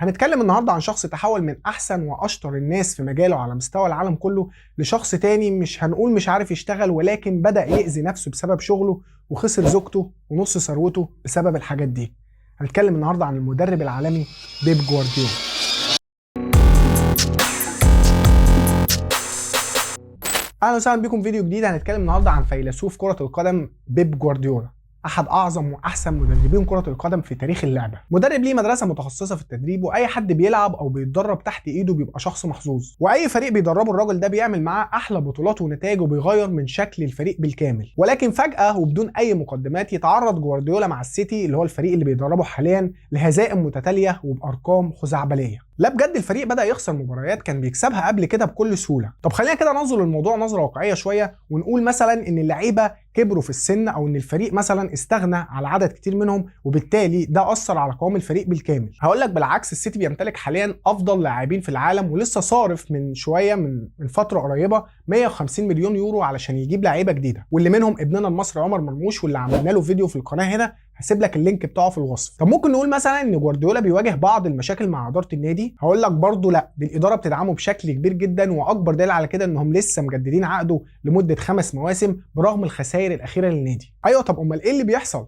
هنتكلم النهارده عن شخص تحول من احسن واشطر الناس في مجاله على مستوى العالم كله لشخص تاني مش هنقول مش عارف يشتغل، ولكن بدأ يأذي نفسه بسبب شغله وخسر زوجته ونص ثروته بسبب الحاجات دي. هنتكلم النهارده عن المدرب العالمي بيب جوارديولا. اهلا وسهلا بكم في فيديو جديد. هنتكلم النهارده عن فيلسوف كرة القدم بيب جوارديولا، احد اعظم واحسن مدربين كرة القدم في تاريخ اللعبة. مدرب ليه مدرسة متخصصة في التدريب، واي حد بيلعب او بيتدرب تحت ايده بيبقى شخص محظوظ، واي فريق بيدربه الراجل ده بيعمل معاه احلى بطولات ونتائج وبيغير من شكل الفريق بالكامل. ولكن فجأة وبدون اي مقدمات يتعرض جوارديولا مع السيتي اللي هو الفريق اللي بيدربه حاليا لهزائم متتالية وبارقام خزعبلية. لا بجد الفريق بدأ يخسر مباريات كان بيكسبها قبل كده بكل سهولة. طب خلينا كده ننظر للموضوع نظرة واقعية شوية ونقول مثلا ان اللعيبة كبروا في السن، او ان الفريق مثلا استغنى على عدد كتير منهم، وبالتالي ده اثر على قوام الفريق بالكامل. هقول لك بالعكس، السيتي بيمتلك حاليا افضل لاعبين في العالم، ولسه صارف من شويه من فتره قريبه 150 مليون يورو علشان يجيب لعيبه جديده، واللي منهم ابننا المصري عمر مرموش، واللي عملنا له فيديو في القناه هنا هسيب لك اللينك بتاعه في الوصف. طب ممكن نقول مثلا ان جوارديولا بيواجه بعض المشاكل مع اداره النادي؟ هقول لك برضه لا، دي الاداره بتدعمه بشكل كبير جدا، واكبر دليل على كده انهم لسه مجددين عقده لمده 5 مواسم برغم الخسائر الاخيره للنادي. ايوه، طب امال ايه اللي بيحصل؟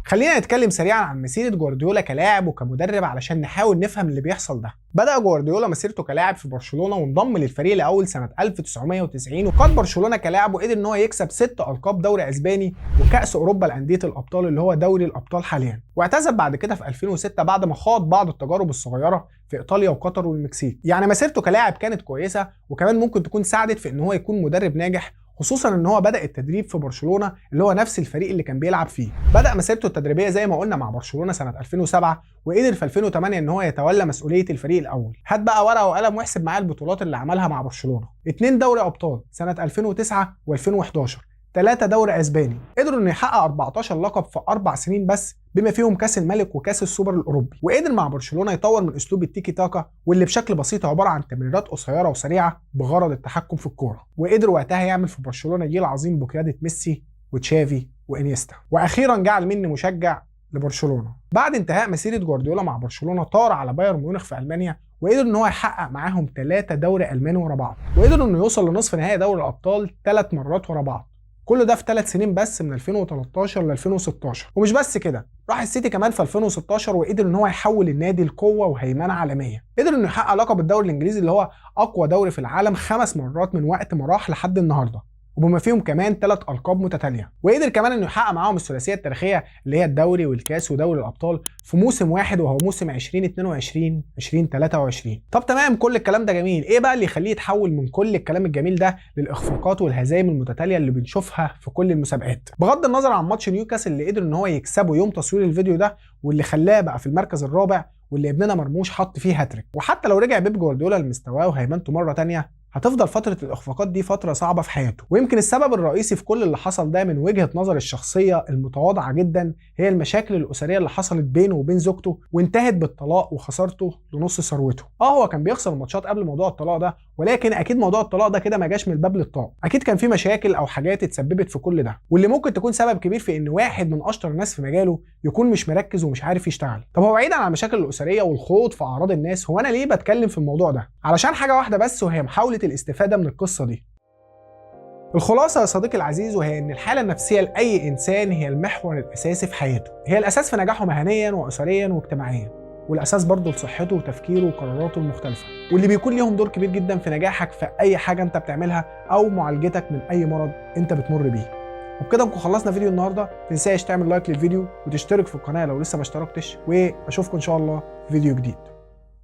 خلينا نتكلم سريعا عن مسيره جوارديولا كلاعب وكمدرب علشان نحاول نفهم اللي بيحصل ده. بدأ جوارديولا مسيرته كلاعب في برشلونة وانضم للفريق الأول سنة 1990، وقاد برشلونة كلاعب وقدر ان هو يكسب 6 ألقاب دوري اسباني وكأس اوروبا لأندية الأبطال اللي هو دوري الأبطال حاليا. واعتزل بعد كده في 2006 بعد ما خاض بعض التجارب الصغيرة في ايطاليا وقطر والمكسيك. يعني مسيرته كلاعب كانت كويسة، وكمان ممكن تكون ساعدت في ان هو يكون مدرب ناجح، خصوصا ان هو بدأ التدريب في برشلونة اللي هو نفس الفريق اللي كان بيلعب فيه. بدأ مسيرته التدريبية زي ما قلنا مع برشلونة سنة 2007، وقدر في 2008 ان هو يتولى مسؤولية الفريق الاول. هات بقى ورقة وقلم واحسب معايا البطولات اللي عملها مع برشلونة: 2 دوري ابطال سنة 2009 و2011، 3 دوري اسباني. قدروا انه يحقق 14 لقب في 4 سنين بس، بما فيهم كاس الملك وكاس السوبر الاوروبي. وقدر مع برشلونه يطور من اسلوب التيكي تاكا، واللي بشكل بسيط عباره عن تمريرات قصيره وسريعه بغرض التحكم في الكوره. وقدر وقتها يعمل في برشلونه جيل عظيم بقياده ميسي وتشافي وانيستا. واخيرا جعل مني مشجع لبرشلونه. بعد انتهاء مسيره جوارديولا مع برشلونه طار على بايرن ميونخ في المانيا، وقدر ان هو يحقق معاهم 3 دوري الماني ورا بعض، وقدر انه يوصل لنصف نهائي دوري الابطال 3 مرات ورا بعض. كل ده في 3 سنين بس، من 2013 ل 2016. ومش بس كده، راح السيتي كمان في 2016 وقدر ان هو يحول النادي لقوه وهيمنه عالميه. قدر انه يحقق لقب الدوري الانجليزي اللي هو اقوى دوري في العالم 5 مرات من وقت ما راح لحد النهارده، وبما فيهم كمان 3 ألقاب متتالية. وقدر كمان انه يحقق معاهم الثلاثيه التاريخيه اللي هي الدوري والكاس ودوري الابطال في موسم واحد، وهو موسم 2022 2023. طب تمام، كل الكلام ده جميل، ايه بقى اللي يخليه يتحول من كل الكلام الجميل ده للاخفاقات والهزائم المتتاليه اللي بنشوفها في كل المسابقات؟ بغض النظر عن ماتش نيوكاسل اللي قدر ان هو يكسبه يوم تصوير الفيديو ده، واللي خلاه بقى في المركز الرابع، واللي ابننا مرموش حط فيه هاتريك. وحتى لو رجع بيب جوارديولا لمستواه وهيمنته مره تانية، هتفضل فترة الإخفاقات دي فترة صعبة في حياته. ويمكن السبب الرئيسي في كل اللي حصل ده من وجهة نظر الشخصية المتواضعة جدا هي المشاكل الأسرية اللي حصلت بينه وبين زوجته، وانتهت بالطلاق وخسارته لنص ثروته. هو كان بيخسر الماتشات قبل موضوع الطلاق ده، ولكن اكيد موضوع الطلاق ده كده ما جاش من الباب للطاق. اكيد كان في مشاكل او حاجات اتسببت في كل ده، واللي ممكن تكون سبب كبير في ان واحد من اشطر الناس في مجاله يكون مش مركز ومش عارف يشتغل. طب هو بعيدا عن المشاكل الاسريه والخوض في اعراض الناس، هو انا ليه بتكلم في الموضوع ده؟ علشان حاجه واحده بس، وهي محاوله الاستفاده من القصه دي. الخلاصة يا صديقي العزيز، وهي ان الحالة النفسية لأي إنسان هي المحور الأساسي في حياته، هي الأساس في نجاحه مهنيا وأسريا واجتماعيا، والأساس برضه لصحته وتفكيره وقراراته المختلفة، واللي بيكون ليهم دور كبير جدا في نجاحك في أي حاجة أنت بتعملها أو معالجتك من أي مرض أنت بتمر بيه. وبكده نكون خلصنا فيديو النهارده، ما تنساش تعمل لايك للفيديو وتشترك في القناة لو لسه ما اشتركتش، وأشوفكم إن شاء الله في فيديو جديد.